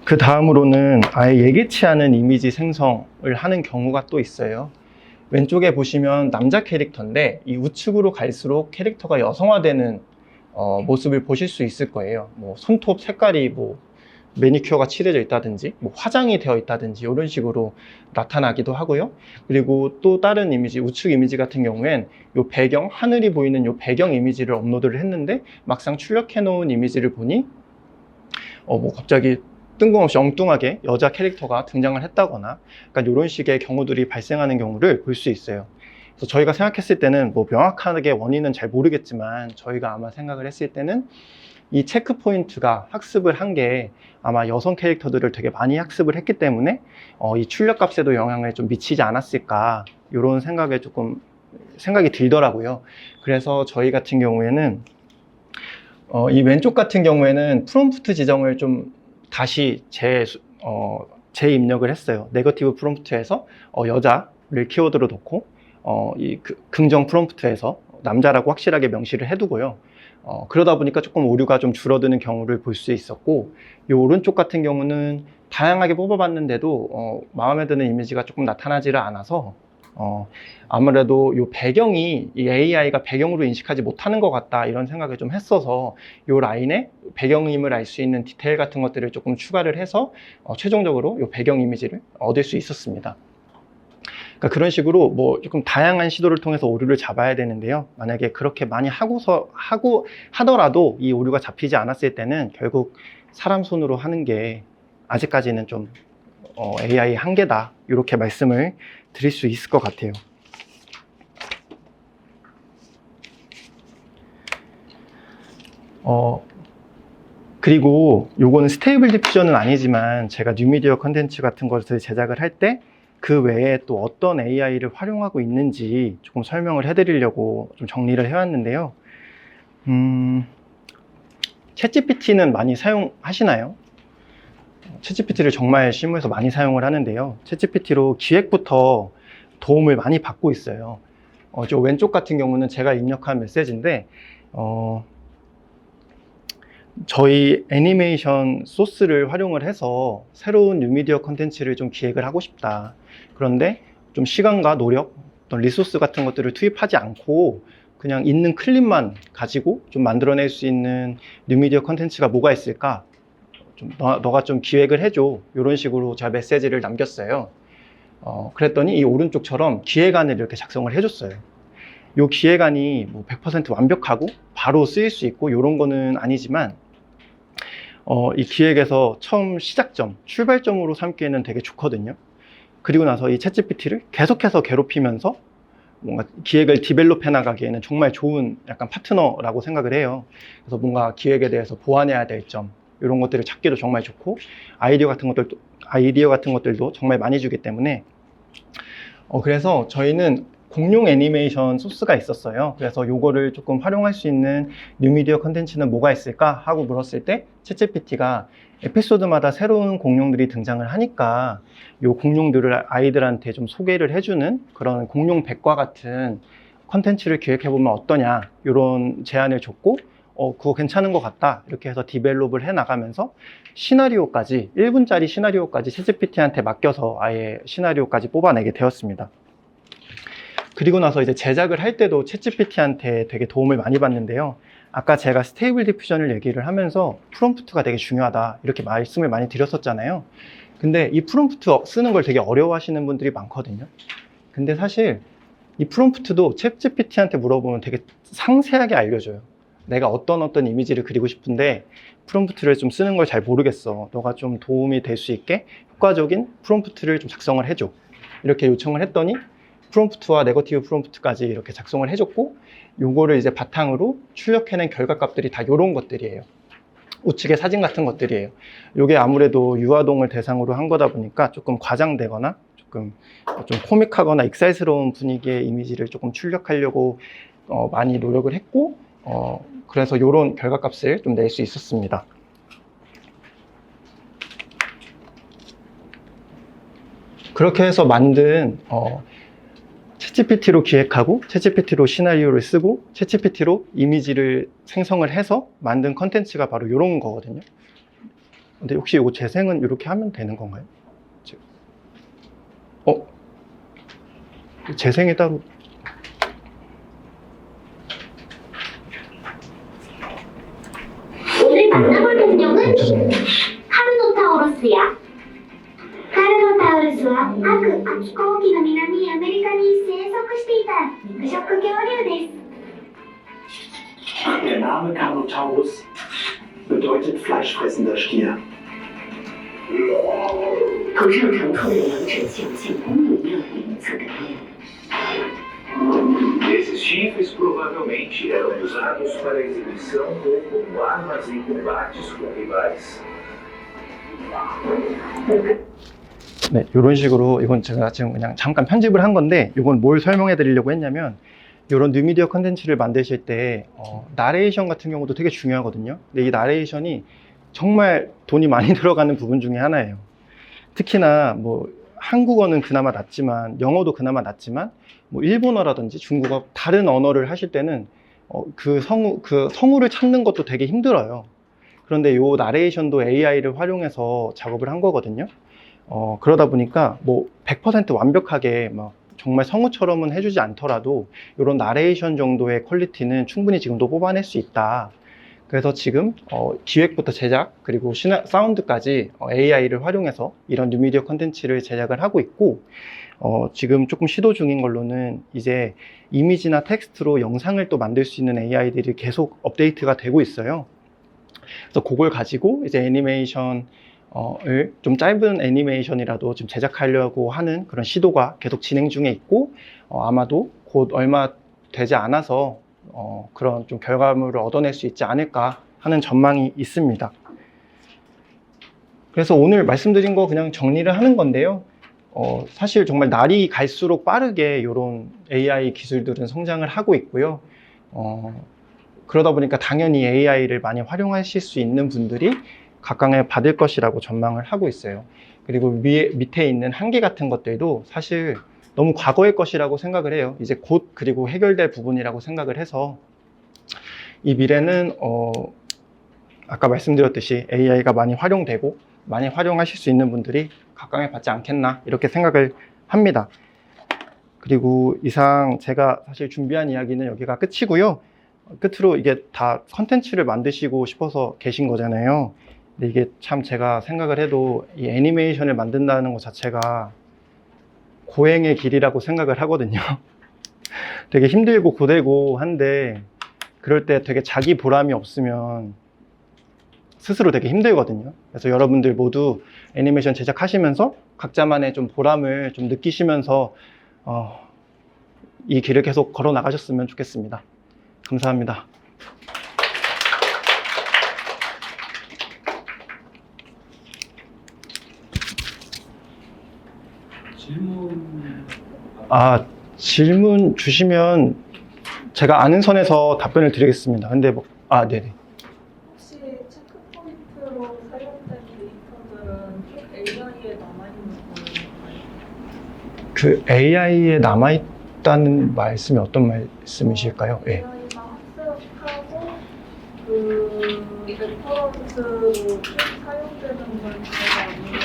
그 다음으로는 아예 예기치 않은 이미지 생성을 하는 경우가 또 있어요. 왼쪽에 보시면 남자 캐릭터인데 이 우측으로 갈수록 캐릭터가 여성화되는 모습을 보실 수 있을 거예요. 뭐 손톱 색깔이 뭐 매니큐어가 칠해져 있다든지 뭐 화장이 되어 있다든지 이런 식으로 나타나기도 하고요. 그리고 또 다른 이미지, 우측 이미지 같은 경우엔 요 배경, 하늘이 보이는 요 배경 이미지를 업로드를 했는데 막상 출력해 놓은 이미지를 보니 뭐 갑자기 뜬금없이 엉뚱하게 여자 캐릭터가 등장을 했다거나 약간 이런 식의 경우들이 발생하는 경우를 볼 수 있어요. 그래서 저희가 생각했을 때는 뭐 명확하게 원인은 잘 모르겠지만 저희가 아마 생각을 했을 때는 이 체크 포인트가 학습을 한 게 아마 여성 캐릭터들을 되게 많이 학습을 했기 때문에 이 출력 값에도 영향을 좀 미치지 않았을까 이런 생각이 들더라고요. 그래서 저희 같은 경우에는 이 왼쪽 같은 경우에는 프롬프트 지정을 좀 다시 재입력을 했어요. 네거티브 프롬프트에서 여자를 키워드로 놓고 긍정 프롬프트에서 남자라고 확실하게 명시를 해두고요. 그러다 보니까 조금 오류가 좀 줄어드는 경우를 볼 수 있었고, 이 오른쪽 같은 경우는 다양하게 뽑아봤는데도 마음에 드는 이미지가 조금 나타나지를 않아서 아무래도 이 배경이 이 AI가 배경으로 인식하지 못하는 것 같다 이런 생각을 좀 했어서 이 라인에 배경임을 알 수 있는 디테일 같은 것들을 조금 추가를 해서 최종적으로 이 배경 이미지를 얻을 수 있었습니다. 그러니까 그런 식으로 뭐 조금 다양한 시도를 통해서 오류를 잡아야 되는데요. 만약에 그렇게 많이 하더라도 이 오류가 잡히지 않았을 때는 결국 사람 손으로 하는 게 아직까지는 좀 AI 한계다 이렇게 말씀을 드릴 수 있을 것 같아요. 그리고 요거는 스테이블 디퓨전은 아니지만 제가 뉴미디어 컨텐츠 같은 것을 제작을 할 때 그 외에 또 어떤 AI를 활용하고 있는지 조금 설명을 해드리려고 좀 정리를 해왔는데요. 챗GPT는 많이 사용하시나요? 챗GPT를 정말 실무에서 많이 사용을 하는데요. 챗GPT로 기획부터 도움을 많이 받고 있어요. 저 왼쪽 같은 경우는 제가 입력한 메시지인데 저희 애니메이션 소스를 활용을 해서 새로운 뉴미디어 컨텐츠를 좀 기획을 하고 싶다. 그런데 좀 시간과 노력, 어떤 리소스 같은 것들을 투입하지 않고 그냥 있는 클립만 가지고 좀 만들어낼 수 있는 뉴미디어 컨텐츠가 뭐가 있을까? 너가 좀 기획을 해줘. 이런 식으로 제가 메시지를 남겼어요. 그랬더니 이 오른쪽처럼 기획안을 이렇게 작성을 해줬어요. 이 기획안이 뭐 100% 완벽하고 바로 쓰일 수 있고 이런 거는 아니지만 이 기획에서 처음 시작점, 출발점으로 삼기에는 되게 좋거든요. 그리고 나서 이 챗GPT를 계속해서 괴롭히면서 뭔가 기획을 디벨롭 해나가기에는 정말 좋은 약간 파트너라고 생각을 해요. 그래서 뭔가 기획에 대해서 보완해야 될 점, 이런 것들을 찾기도 정말 좋고 아이디어 같은 것들도 정말 많이 주기 때문에 그래서 저희는 공룡 애니메이션 소스가 있었어요. 그래서 요거를 조금 활용할 수 있는 뉴미디어 컨텐츠는 뭐가 있을까 하고 물었을 때 챗GPT가 에피소드마다 새로운 공룡들이 등장을 하니까 요 공룡들을 아이들한테 좀 소개를 해주는 그런 공룡 백과 같은 컨텐츠를 기획해보면 어떠냐 이런 제안을 줬고 그거 괜찮은 것 같다 이렇게 해서 디벨롭을 해 나가면서 시나리오까지 1분짜리 시나리오까지 챗GPT한테 맡겨서 아예 시나리오까지 뽑아내게 되었습니다. 그리고 나서 이제 제작을 할 때도 챗GPT한테 되게 도움을 많이 받는데요. 아까 제가 스테이블 디퓨전을 얘기를 하면서 프롬프트가 되게 중요하다 이렇게 말씀을 많이 드렸었잖아요. 근데 이 프롬프트 쓰는 걸 되게 어려워하시는 분들이 많거든요. 근데 사실 이 프롬프트도 챗GPT한테 물어보면 되게 상세하게 알려줘요. 내가 어떤 이미지를 그리고 싶은데 프롬프트를 좀 쓰는 걸 잘 모르겠어. 너가 좀 도움이 될 수 있게 효과적인 프롬프트를 좀 작성을 해줘. 이렇게 요청을 했더니 프롬프트와 네거티브 프롬프트까지 이렇게 작성을 해줬고 요거를 이제 바탕으로 출력해낸 결과값들이 다 요런 것들이에요. 우측의 사진 같은 것들이에요. 요게 아무래도 유아동을 대상으로 한 거다 보니까 조금 과장되거나 조금 좀 코믹하거나 익살스러운 분위기의 이미지를 조금 출력하려고 많이 노력을 했고 그래서 요런 결과값을 좀 낼 수 있었습니다. 그렇게 해서 만든 챗GPT로 기획하고 챗GPT로 시나리오를 쓰고 챗GPT로 이미지를 생성을 해서 만든 컨텐츠가 바로 이런 거거든요. 근데 혹시 이거 재생은 이렇게 하면 되는 건가요? 재생이 따로 오늘 만나볼 백령은 카르노타우루스야. 카르노타우루스와白亜紀後期の南アメリカに生息していた肉食恐竜です。 Der Name Carnotaurus bedeutet fleischfressender Stier. 头上疼痛的羊齿像公母一样银色的面。 Esses chifres provavelmente eram usados para exibição ou como armas em combates com rivais. 네, 이런 식으로 이건 제가 지금 그냥 잠깐 편집을 한 건데 이건 뭘 설명해 드리려고 했냐면 이런 뉴미디어 컨텐츠를 만드실 때 나레이션 같은 경우도 되게 중요하거든요. 근데 이 나레이션이 정말 돈이 많이 들어가는 부분 중에 하나예요. 특히나 뭐 한국어는 그나마 낫지만 영어도 그나마 낫지만 뭐 일본어라든지 중국어 다른 언어를 하실 때는 그 성우를 찾는 것도 되게 힘들어요. 그런데 이 나레이션도 AI를 활용해서 작업을 한 거거든요. 그러다 보니까 뭐 100% 완벽하게 막 정말 성우처럼은 해주지 않더라도 이런 나레이션 정도의 퀄리티는 충분히 지금도 뽑아낼 수 있다. 그래서 지금 기획부터 제작 그리고 사운드까지 AI를 활용해서 이런 뉴미디어 컨텐츠를 제작을 하고 있고 지금 조금 시도 중인 걸로는 이제 이미지나 텍스트로 영상을 또 만들 수 있는 AI들이 계속 업데이트가 되고 있어요. 그래서 그걸 가지고 이제 애니메이션을 좀 짧은 애니메이션이라도 좀 제작하려고 하는 그런 시도가 계속 진행 중에 있고 아마도 곧 얼마 되지 않아서 그런 좀 결과물을 얻어낼 수 있지 않을까 하는 전망이 있습니다. 그래서 오늘 말씀드린 거 그냥 정리를 하는 건데요. 사실 정말 날이 갈수록 빠르게 이런 AI 기술들은 성장을 하고 있고요. 그러다 보니까 당연히 AI를 많이 활용하실 수 있는 분들이 각광을 받을 것이라고 전망을 하고 있어요. 그리고 밑에 있는 한계 같은 것들도 사실 너무 과거의 것이라고 생각을 해요. 이제 곧 그리고 해결될 부분이라고 생각을 해서 이 미래는 아까 말씀드렸듯이 AI가 많이 활용되고 많이 활용하실 수 있는 분들이 각광을 받지 않겠나 이렇게 생각을 합니다. 그리고 이상 제가 사실 준비한 이야기는 여기가 끝이고요. 끝으로 이게 다 컨텐츠를 만드시고 싶어서 계신 거잖아요. 근데 이게 참 제가 생각을 해도 이 애니메이션을 만든다는 것 자체가 고행의 길이라고 생각을 하거든요. 되게 힘들고 고되고 한데 그럴 때 되게 자기 보람이 없으면 스스로 되게 힘들거든요. 그래서 여러분들 모두 애니메이션 제작하시면서 각자만의 좀 보람을 좀 느끼시면서 이 길을 계속 걸어 나가셨으면 좋겠습니다. 감사합니다. 질문 주시면 제가 아는 선에서 답변을 드리겠습니다. 근데 네네. 혹시 체크 포인트로 사용된 데이터들은 AI에 남아있는 거예요? 그 AI에 남아있다는 말씀이 어떤 말씀이실까요? 예. AI가 학습하고 그 레퍼런스로 사용되는 걸 제가 아니면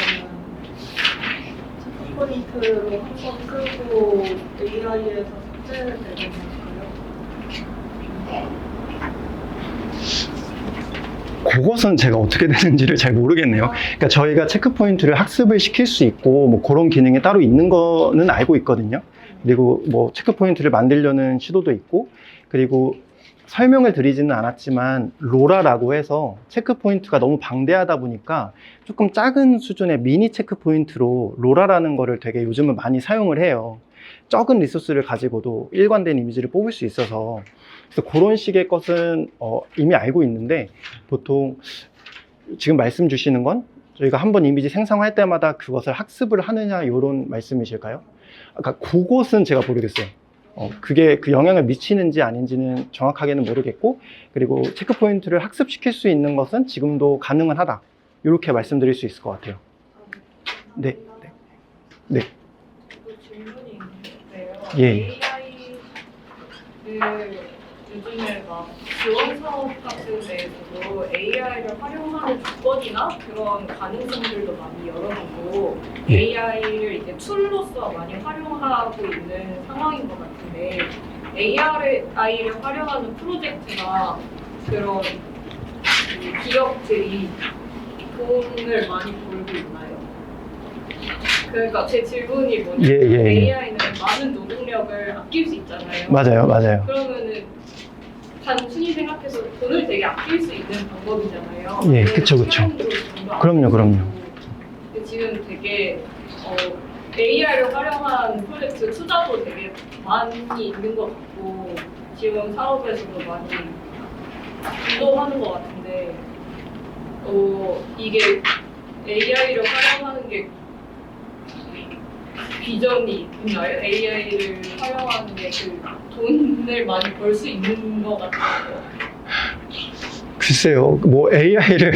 체크 포인트로 한번 쓰고 AI에서 삭제되는 걸까요? 그것은 제가 어떻게 되는지를 잘 모르겠네요. 그러니까 저희가 체크 포인트를 학습을 시킬 수 있고 뭐 그런 기능이 따로 있는 거는 알고 있거든요. 그리고 뭐 체크 포인트를 만들려는 시도도 있고, 그리고 설명을 드리지는 않았지만 로라라고 해서 체크 포인트가 너무 방대하다 보니까 조금 작은 수준의 미니 체크 포인트로 로라라는 거를 되게 요즘은 많이 사용을 해요. 적은 리소스를 가지고도 일관된 이미지를 뽑을 수 있어서, 그래서 그런 식의 것은 이미 알고 있는데, 보통 지금 말씀 주시는 건 저희가 한번 이미지 생성할 때마다 그것을 학습을 하느냐 이런 말씀이실까요? 그러니까 그것은 제가 모르겠어요. 그게 그 영향을 미치는지 아닌지는 정확하게는 모르겠고, 그리고 체크 포인트를 학습시킬 수 있는 것은 지금도 가능은 하다, 이렇게 말씀드릴 수 있을 것 같아요. 네. 예. AI를 요즘에 막 지원 사업 같은 데에서도 AI를 활용하는 조건이나 그런 가능성들도 많이 열어놓고 예. AI를 이제 툴로서 많이 활용하고 있는 상황인 것 같은데 AI를 활용하는 프로젝트나 그런 그 기업들이 돈을 많이 벌고 있나요? 그러니까 제 질문이 뭐냐면 예, 예, 예. AI는 많은 노동력을 아낄 수 있잖아요. 맞아요. 그러면은 단순히 생각해서 돈을 되게 아낄 수 있는 방법이잖아요. 예, 근데 그쵸. 시간도 돈도 아낄 그럼요. 수 있고. 근데 지금 되게 AI를 활용한 프로젝트 투자도 되게 많이 있는 것 같고 지원 사업에서도 많이 유도하는 것 같은데 이게 AI를 활용하는 게 비전이 있나요? AI를 활용하는 게 그 돈을 많이 벌 수 있는 것 같아요. 글쎄요, 뭐 AI를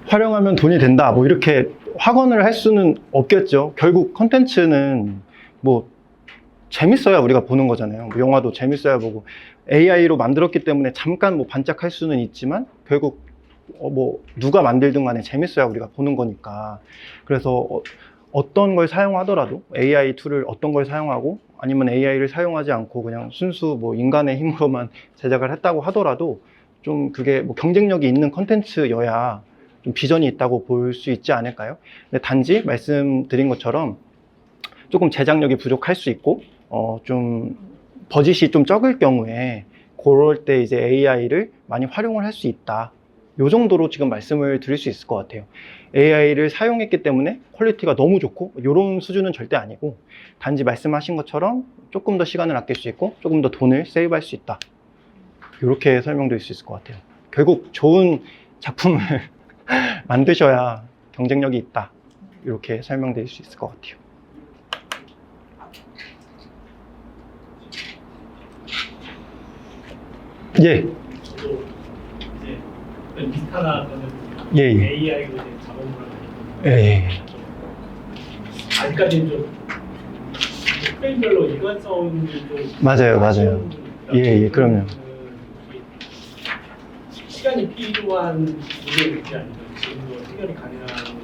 활용하면 돈이 된다, 뭐 이렇게 확언을 할 수는 없겠죠. 결국 컨텐츠는 뭐 재밌어야 우리가 보는 거잖아요. 뭐 영화도 재밌어야 보고 AI로 만들었기 때문에 잠깐 뭐 반짝할 수는 있지만 결국 뭐 누가 만들든 간에 재밌어야 우리가 보는 거니까. 그래서 어떤 걸 사용하더라도 AI 툴을 어떤 걸 사용하고 아니면 AI를 사용하지 않고 그냥 순수 뭐 인간의 힘으로만 제작을 했다고 하더라도 좀 그게 뭐 경쟁력이 있는 컨텐츠여야 좀 비전이 있다고 볼 수 있지 않을까요? 근데 단지 말씀드린 것처럼 조금 제작력이 부족할 수 있고 좀 버짓이 좀 적을 경우에 그럴 때 이제 AI를 많이 활용을 할 수 있다. 요 정도로 지금 말씀을 드릴 수 있을 것 같아요. AI를 사용했기 때문에 퀄리티가 너무 좋고 이런 수준은 절대 아니고 단지 말씀하신 것처럼 조금 더 시간을 아낄 수 있고 조금 더 돈을 세이브할 수 있다. 이렇게 설명드릴 수 있을 것 같아요. 결국 좋은 작품을 만드셔야 경쟁력이 있다. 이렇게 설명드릴 수 있을 것 같아요. 예. 저도 이제 비슷하다 그러면 예. AI로 이제 작업을 하는 예. 아직까지는 좀 프레임별로 일관성이 좀 맞아요. 예, 그럼요. 시간이 필요한 문제일지 아니면 지금도 해결이 가능한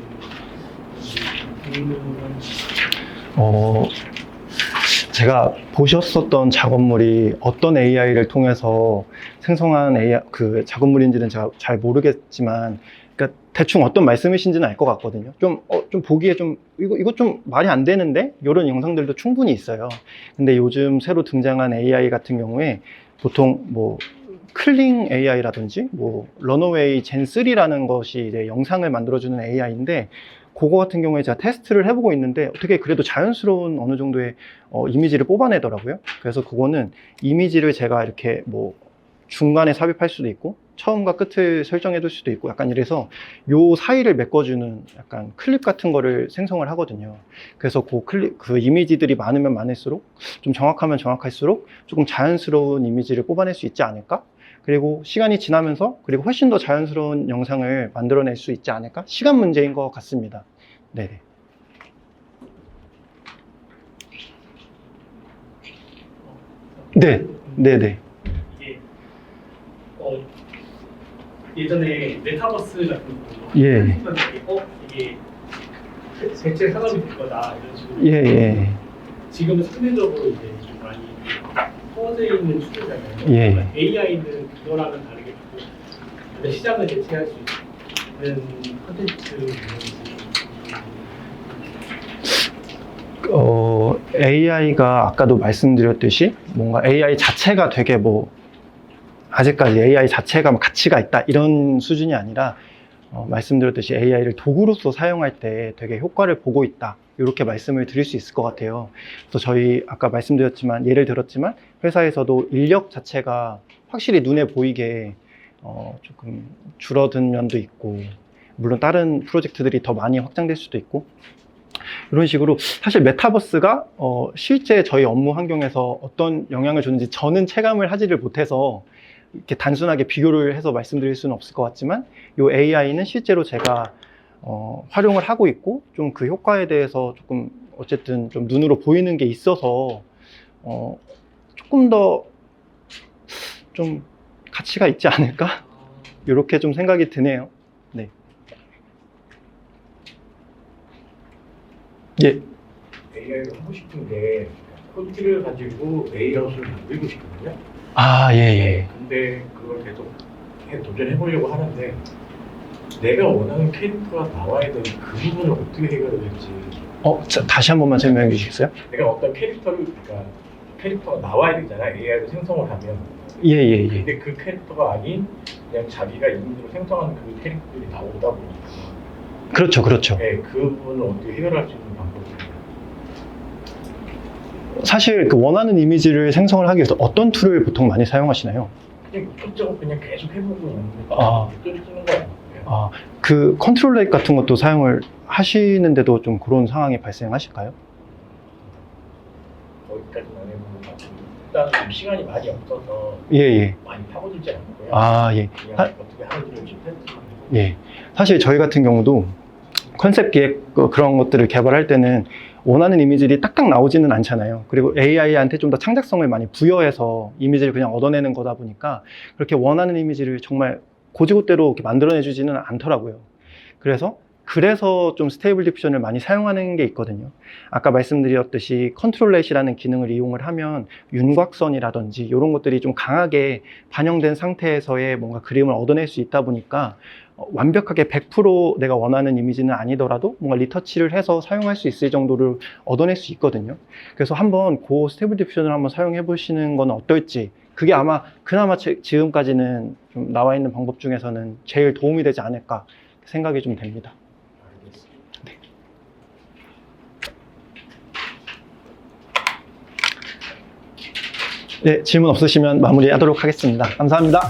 제가 보셨었던 작업물이 어떤 AI를 통해서 생성한 AI, 그 작업물인지는 제가 잘 모르겠지만, 그러니까 대충 어떤 말씀이신지는 알 것 같거든요. 좀 보기에 이거 좀 말이 안 되는데? 이런 영상들도 충분히 있어요. 근데 요즘 새로 등장한 AI 같은 경우에 보통 뭐, 클링 AI라든지, 뭐, 런어웨이 젠3라는 것이 이제 영상을 만들어주는 AI인데, 그거 같은 경우에 제가 테스트를 해보고 있는데 어떻게 그래도 자연스러운 어느 정도의 이미지를 뽑아내더라고요. 그래서 그거는 이미지를 제가 이렇게 뭐 중간에 삽입할 수도 있고 처음과 끝을 설정해 둘 수도 있고 약간 이래서 요 사이를 메꿔주는 약간 클립 같은 거를 생성을 하거든요. 그래서 그 이미지들이 많으면 많을수록 좀 정확하면 정확할수록 조금 자연스러운 이미지를 뽑아낼 수 있지 않을까? 그리고 시간이 지나면서 그리고 훨씬 더 자연스러운 영상을 만들어낼 수 있지 않을까? 시간 문제인 것 같습니다. 네네. 네네. 이게 예전에 메타버스 같은 거 예. 이게 대체 산업이 될 거다 이런 식으로 예. 지금은 상대적으로 이제 좀 많이 퍼져 있는 추세잖아요. 예. 그러니까 AI는 그거랑은 다르게 근데 시장을 대체할 수 있는 콘텐츠 AI가 아까도 말씀드렸듯이 뭔가 AI 자체가 되게 뭐 아직까지 AI 자체가 뭐 가치가 있다 이런 수준이 아니라 말씀드렸듯이 AI를 도구로서 사용할 때 되게 효과를 보고 있다 이렇게 말씀을 드릴 수 있을 것 같아요. 그래서 저희 아까 말씀드렸지만 예를 들었지만 회사에서도 인력 자체가 확실히 눈에 보이게 조금 줄어든 면도 있고 물론 다른 프로젝트들이 더 많이 확장될 수도 있고 이런 식으로 사실 메타버스가 실제 저희 업무 환경에서 어떤 영향을 주는지 저는 체감을 하지를 못해서 이렇게 단순하게 비교를 해서 말씀드릴 수는 없을 것 같지만 이 AI는 실제로 제가 활용을 하고 있고 좀 그 효과에 대해서 조금 어쨌든 좀 눈으로 보이는 게 있어서 조금 더 좀 가치가 있지 않을까? 이렇게 좀 생각이 드네요. 네. 예. AI를 하고 싶은 게 코드를 가지고 레이아웃을 만들고 싶거든요. 아, 예, 예. 근데 그걸 계속 도전해보려고 하는데 내가 원하는 캐릭터가 나와야 되는 그 부분을 어떻게 해결을 할지. 다시 한 번만 설명해 주시겠어요? 내가 어떤 그러니까 캐릭터가 나와야 되잖아. AI로 생성을 하면. 예, 예, 예. 근데 그 캐릭터가 아닌 그냥 자기가 임의로 생성하는 그 캐릭터들이 나오다 보니까 그렇죠, 그렇죠. 네, 그 부분을 어떻게 해결할 수 있는 방법이에요? 사실 그 원하는 이미지를 생성을 하기 위해서 어떤 툴을 보통 많이 사용하시나요? 그냥 이것저것 그냥 계속 해보고 있는데 아. 이것저것 쓰는 거야. 아, 그 컨트롤 렉 같은 것도 사용을 하시는데도 좀 그런 상황이 발생하실까요? 거기까지는 안 해보는 것 같아요. 일단 좀 시간이 많이 없어서 예, 예. 많이 파고들지 않고요. 아, 예. 그냥 어떻게 하는지를 좀 테스트만 해보고. 예. 사실 저희 같은 경우도 컨셉 기획 그런 것들을 개발할 때는 원하는 이미지들이 딱딱 나오지는 않잖아요. 그리고 AI한테 좀 더 창작성을 많이 부여해서 이미지를 그냥 얻어내는 거다 보니까 그렇게 원하는 이미지를 정말 고지고대로 이렇게 만들어내주지는 않더라고요. 그래서 좀 스테이블 디퓨전을 많이 사용하는 게 있거든요. 아까 말씀드렸듯이 컨트롤렛이라는 기능을 이용을 하면 윤곽선이라든지 이런 것들이 좀 강하게 반영된 상태에서의 뭔가 그림을 얻어낼 수 있다 보니까 완벽하게 100% 내가 원하는 이미지는 아니더라도 뭔가 리터치를 해서 사용할 수 있을 정도를 얻어낼 수 있거든요. 그래서 한번 그 스테이블 디퓨전을 한번 사용해 보시는 건 어떨지, 그게 아마 그나마 지금까지는 좀 나와 있는 방법 중에서는 제일 도움이 되지 않을까 생각이 좀 됩니다. 네, 질문 없으시면 마무리하도록 하겠습니다. 감사합니다.